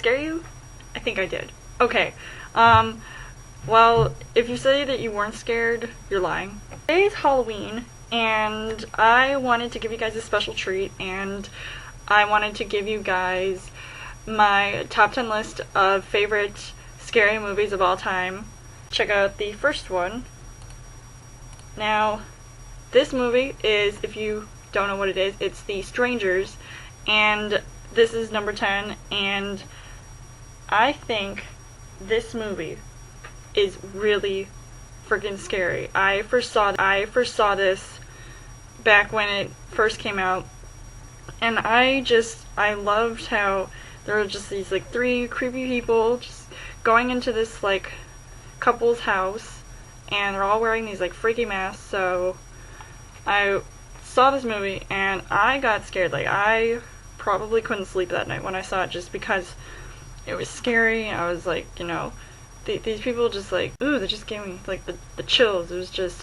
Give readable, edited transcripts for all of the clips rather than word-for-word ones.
scare you? I think I did. Okay. Well, if you say that you weren't scared, you're lying. Today's Halloween, and I wanted to give you guys a special treat, and I wanted to give you guys my top 10 list of favorite scary movies of all time. Check out the first one. Now, this movie is, if you don't know what it is, it's The Strangers, and this is number 10, and I think this movie is really freaking scary. I first saw this back when it first came out, and I loved how there were just these like three creepy people just going into this like couple's house, and they're all wearing these like freaky masks. So I saw this movie and I got scared. Like, I probably couldn't sleep that night when I saw it, just because it was scary. I was like, you know, these people just like, ooh, they just gave me like the chills. It was just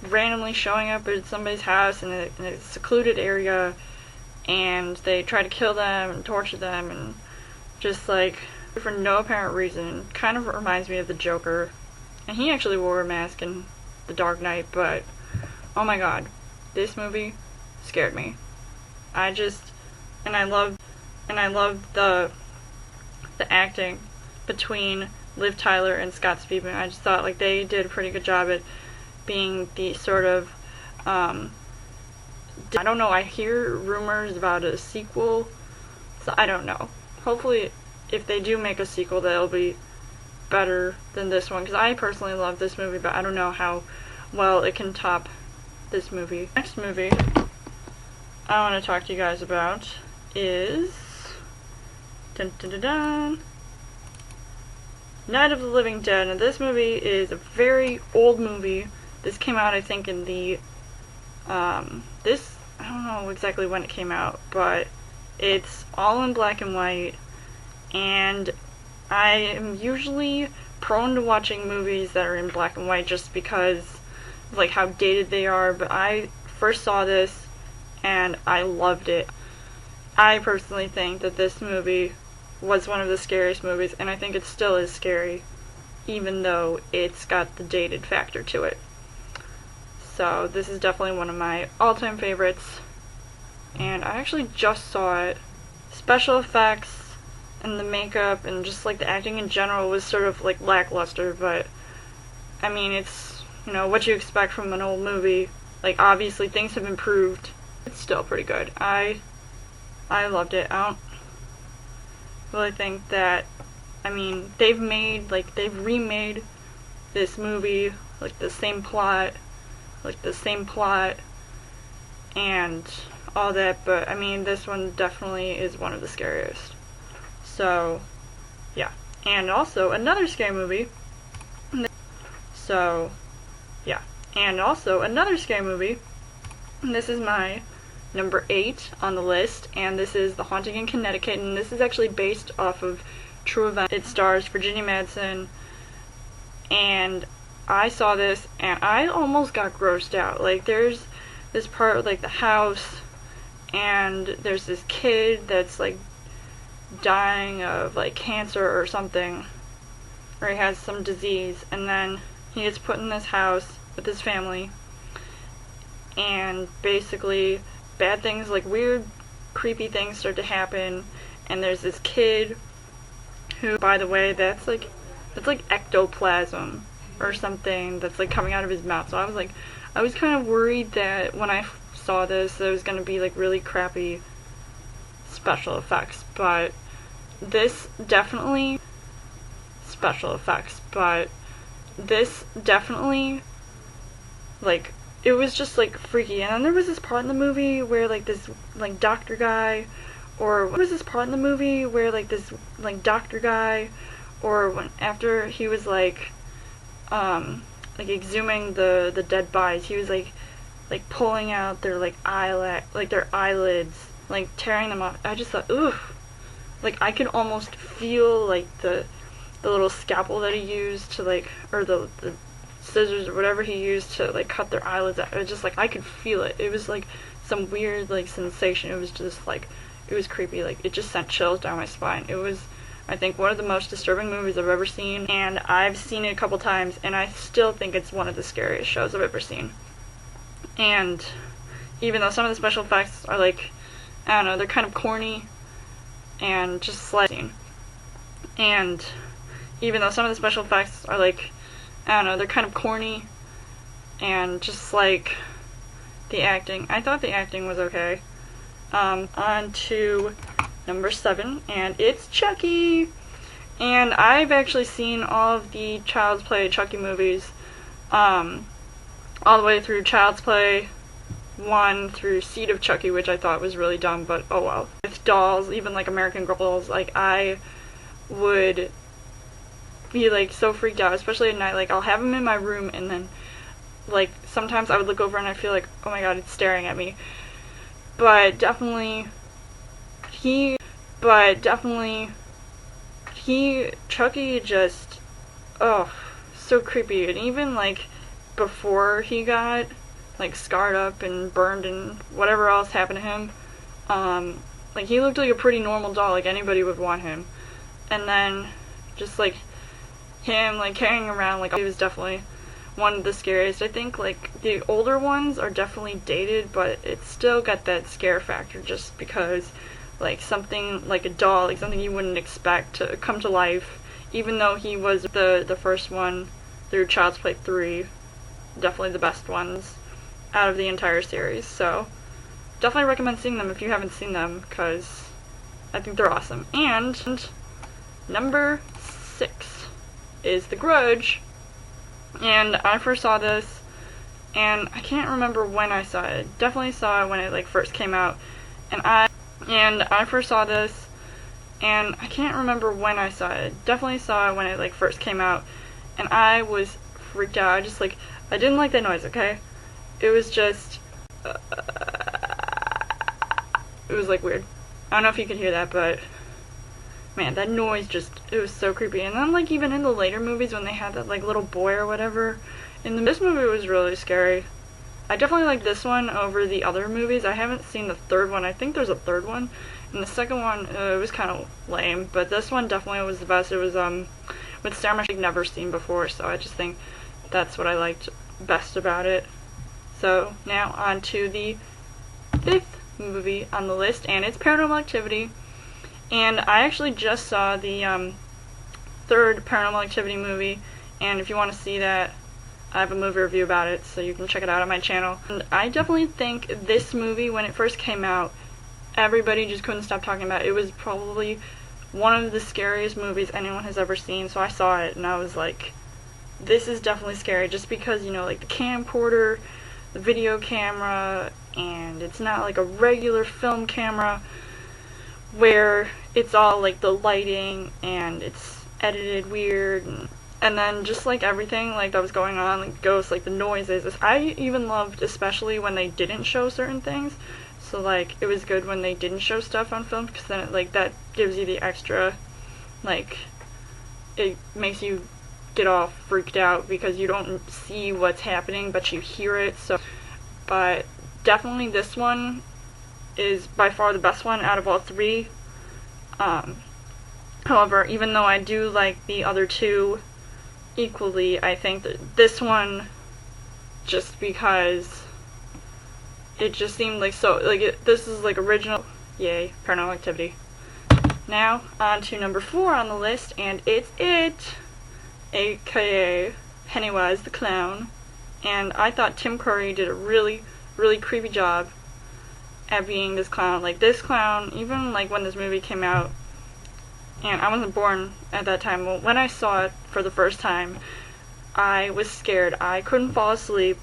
randomly showing up at somebody's house in a secluded area, and they try to kill them and torture them, and just like for no apparent reason. Kind of reminds me of the Joker, and he actually wore a mask in The Dark Knight. But oh my god, this movie scared me. I love the acting between Liv Tyler and Scott Speedman. I just thought like they did a pretty good job at being the sort of I don't know, I hear rumors about a sequel, so I don't know. Hopefully if they do make a sequel, that'll be better than this one, because I personally love this movie, but I don't know how well it can top this movie. Next movie I want to talk to you guys about is dun, dun, dun, dun, Night of the Living Dead. And this movie is a very old movie. This came out, I think, in the I don't know exactly when it came out, but it's all in black and white, and I am usually prone to watching movies that are in black and white just because of like how dated they are. But I first saw this and I loved it. I personally think that this movie was one of the scariest movies, and I think it still is scary, even though it's got the dated factor to it. So this is definitely one of my all-time favorites, and I actually just saw it. Special effects and the makeup and just like the acting in general was sort of like lackluster, but I mean, it's, you know, what you expect from an old movie. Like, obviously things have improved. It's still pretty good. I loved it. I don't really think that, I mean, they've remade this movie, like the same plot and all that, but I mean, this one definitely is one of the scariest. So yeah. And also another scary movie, this is my number 8 on the list, and this is The Haunting in Connecticut, and this is actually based off of true events. It stars Virginia Madsen, and I saw this and I almost got grossed out. Like, there's this part with like the house, and there's this kid that's like dying of like cancer or something, or he has some disease, and then he gets put in this house with his family, and basically bad things, like weird creepy things, start to happen. And there's this kid who, by the way, that's like ectoplasm or something that's like coming out of his mouth. So I was kind of worried that when I saw this, there was gonna be like really crappy special effects, but this definitely like, it was just like freaky. And then there was this part in the movie where like this like doctor guy, or when after he was like exhuming the dead bodies, he was like pulling out their like their eyelids, like tearing them off. I just thought, oof. Like, I could almost feel like the little scalpel that he used to like, or the scissors or whatever he used to like cut their eyelids out. It was just like, I could feel it. It was like some weird like sensation. It was just like, it was creepy. Like, it just sent chills down my spine. It was I think one of the most disturbing movies I've ever seen, and I've seen it a couple times, and I still think it's one of the scariest shows I've ever seen. And even though some of the special effects are like, I don't know, they're kind of corny and just like, and even though some of the special effects are like, I don't know, they're kind of corny and just like the acting, I thought the acting was okay. On to number 7, and it's Chucky. And I've actually seen all of the Child's Play Chucky movies, all the way through Child's Play 1 through Seed of Chucky, which I thought was really dumb, but oh well. With dolls, even like American Girl dolls, like I would be like so freaked out, especially at night. Like I'll have them in my room, and then like sometimes I would look over and I feel like, oh my god, it's staring at me. But definitely Chucky just, oh, so creepy. And even like before he got like scarred up and burned and whatever else happened to him, like he looked like a pretty normal doll, like anybody would want him. And then just like him like carrying around, like he was definitely one of the scariest. I think like the older ones are definitely dated, but it's still got that scare factor just because like something like a doll, like something you wouldn't expect to come to life, even though he was the first one through Child's Play 3, definitely the best ones out of the entire series. So definitely recommend seeing them if you haven't seen them, because I think they're awesome. And number 6 is The Grudge. And I first saw this, and I can't remember when I saw it. Definitely saw it when it like first came out. And I first saw this, and I can't remember when I saw it. Definitely saw it when it like first came out, and I was freaked out. I just like, I didn't like that noise, okay? It was just, it was like weird. I don't know if you could hear that, but man, that noise just, it was so creepy. And then like even in the later movies when they had that like little boy or whatever, this movie was really scary. I definitely like this one over the other movies. I haven't seen the third one. I think there's a third one. And the second one, it was kind of lame. But this one definitely was the best. It was with Sarah Michelle I've never seen before. So I just think that's what I liked best about it. So now on to the 5th movie on the list. And it's Paranormal Activity. And I actually just saw the 3rd Paranormal Activity movie. And if you want to see that, I have a movie review about it, so you can check it out on my channel. And I definitely think this movie, when it first came out, everybody just couldn't stop talking about it. It was probably one of the scariest movies anyone has ever seen, so I saw it, and I was like, this is definitely scary, just because, you know, like the camcorder, the video camera, and it's not like a regular film camera, where it's all like the lighting, and it's edited weird, and then just like everything like that was going on, like ghosts, like the noises. I even loved especially when they didn't show certain things. So like it was good when they didn't show stuff on film, because then it, like that gives you the extra, like it makes you get all freaked out because you don't see what's happening but you hear it. So but definitely this one is by far the best one out of all 3. However, even though I do like the other 2 equally, I think that this one, just because it just seemed like so, like this is like original. Yay, Paranormal Activity. Now on to number 4 on the list, and it's It, aka Pennywise the Clown. And I thought Tim Curry did a really creepy job at being this clown. Like this clown, even like when this movie came out, and I wasn't born at that time. Well, when I saw it for the first time, I was scared. I couldn't fall asleep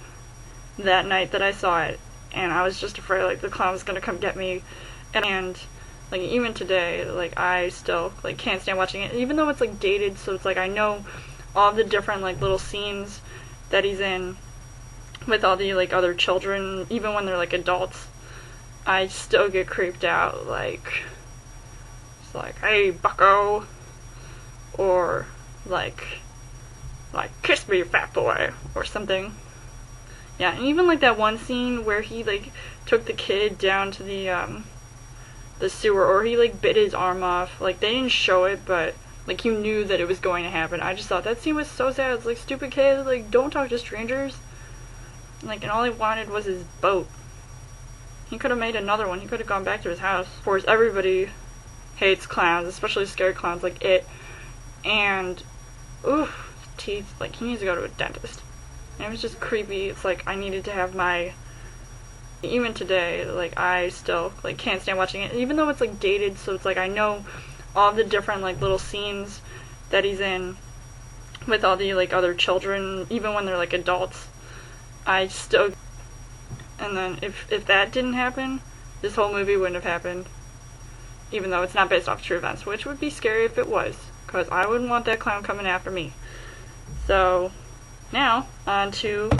that night that I saw it, and I was just afraid like the clown was gonna come get me. And like even today, like I still like can't stand watching it, even though it's like dated. So it's like I know all the different like little scenes that he's in with all the like other children, even when they're like adults. I still get creeped out, like it's like, hey bucko, or like kiss me fat boy, or something. Yeah, and even like that one scene where he like took the kid down to the the sewer, or he like bit his arm off. Like, they didn't show it, but like you knew that it was going to happen. I just thought that scene was so sad. It's like, stupid kid, like, don't talk to strangers. Like, and all he wanted was his boat. He could have made another one. He could have gone back to his house. Of course, everybody hates clowns, especially scary clowns like it. And, oof, teeth. Like, he needs to go to a dentist. And it was just creepy. It's like, I needed to have my... Even today, like, I still, like, can't stand watching it. Even though it's, like, dated, so it's like, I know all the different, like, little scenes that he's in with all the, like, other children, even when they're, like, adults. I still... And then, if that didn't happen, this whole movie wouldn't have happened. Even though it's not based off true events, which would be scary if it was. Because I wouldn't want that clown coming after me. So, now, on to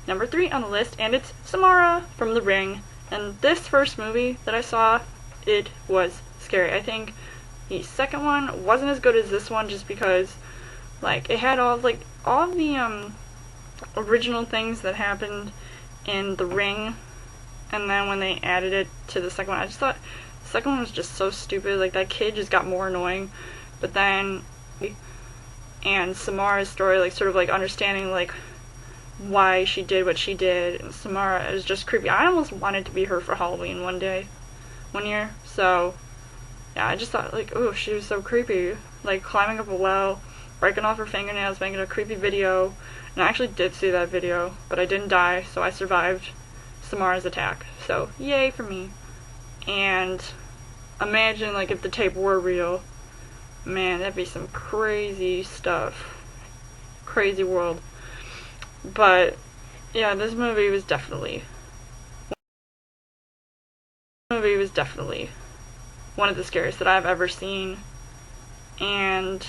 number 3 on the list, and it's Samara from The Ring. And this first movie that I saw, it was scary. I think the second one wasn't as good as this one, just because, like, it had all the original things that happened in The Ring, and then when they added it to the second one, I just thought the second one was just so stupid. Like, that kid just got more annoying. But then, and Samara's story, like, sort of like understanding, like, why she did what she did, and Samara is just creepy. I almost wanted to be her for Halloween one year, so yeah, I just thought, like, oh, she was so creepy, like, climbing up a well, breaking off her fingernails, making a creepy video. And I actually did see that video, but I didn't die, so I survived Samara's attack, so yay for me. And imagine, like, if the tape were real, man, that'd be some crazy stuff, crazy world. But yeah, this movie was definitely one of the scariest that I've ever seen. And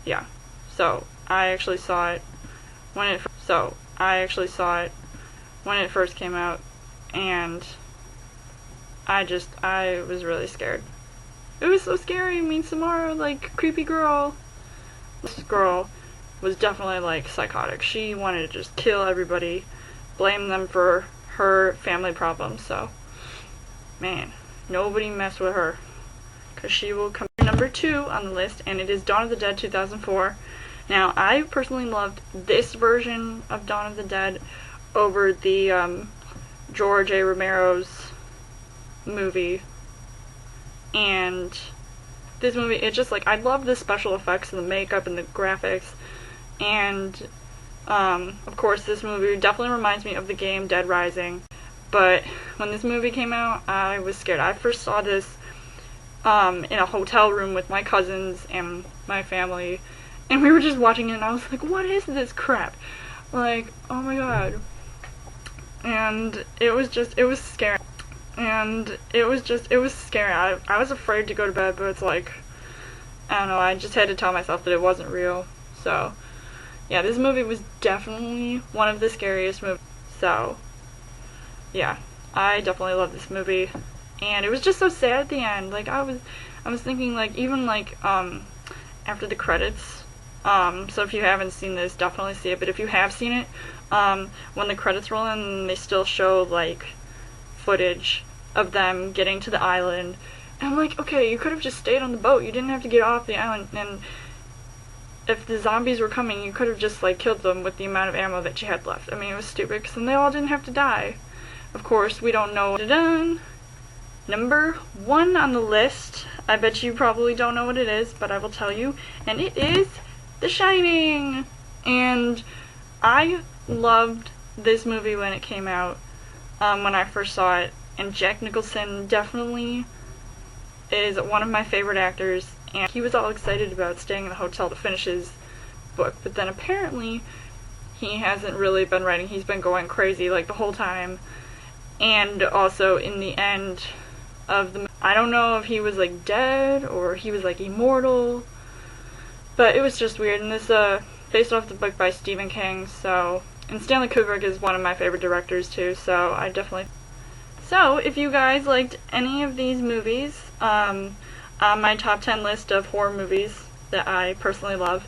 yeah, so I actually saw it when it first came out, and I was really scared. It was so scary. I mean, Samara, like, creepy girl. This girl was definitely, like, psychotic. She wanted to just kill everybody, blame them for her family problems. So, man, nobody mess with her, because she will come to number 2 on the list, and it is Dawn of the Dead 2004. Now, I personally loved this version of Dawn of the Dead over the George A. Romero's movie. And this movie, it's just, like, I love the special effects and the makeup and the graphics. And, of course, this movie definitely reminds me of the game Dead Rising. But when this movie came out, I was scared. I first saw this in a hotel room with my cousins and my family. And we were just watching it, and I was like, what is this crap? Like, oh my god. And it was scary. And it was scary. I was afraid to go to bed, but it's like, I don't know, I just had to tell myself that it wasn't real. So, yeah, this movie was definitely one of the scariest movies. So, yeah, I definitely love this movie. And it was just so sad at the end. Like, I was thinking, like, even, like, after the credits, so if you haven't seen this, definitely see it. But if you have seen it, when the credits roll in, they still show, like, footage of them getting to the island. And I'm like, okay, you could have just stayed on the boat. You didn't have to get off the island. And if the zombies were coming, you could have just, like, killed them with the amount of ammo that you had left. I mean, it was stupid, because then they all didn't have to die. Of course, we don't know. Dun-dun. Number 1 on the list. I bet you probably don't know what it is, but I will tell you. And it is The Shining. And I loved this movie when it came out, when I first saw it. And Jack Nicholson definitely is one of my favorite actors. And he was all excited about staying in the hotel to finish his book. But then apparently he hasn't really been writing. He's been going crazy, like, the whole time. And also in the end of the, I don't know if he was, like, dead or he was, like, immortal, but it was just weird. And this based off the book by Stephen King. So, and Stanley Kubrick is one of my favorite directors too, so I definitely. So if you guys liked any of these movies, on my top 10 list of horror movies that I personally love,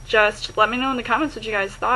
just let me know in the comments what you guys thought.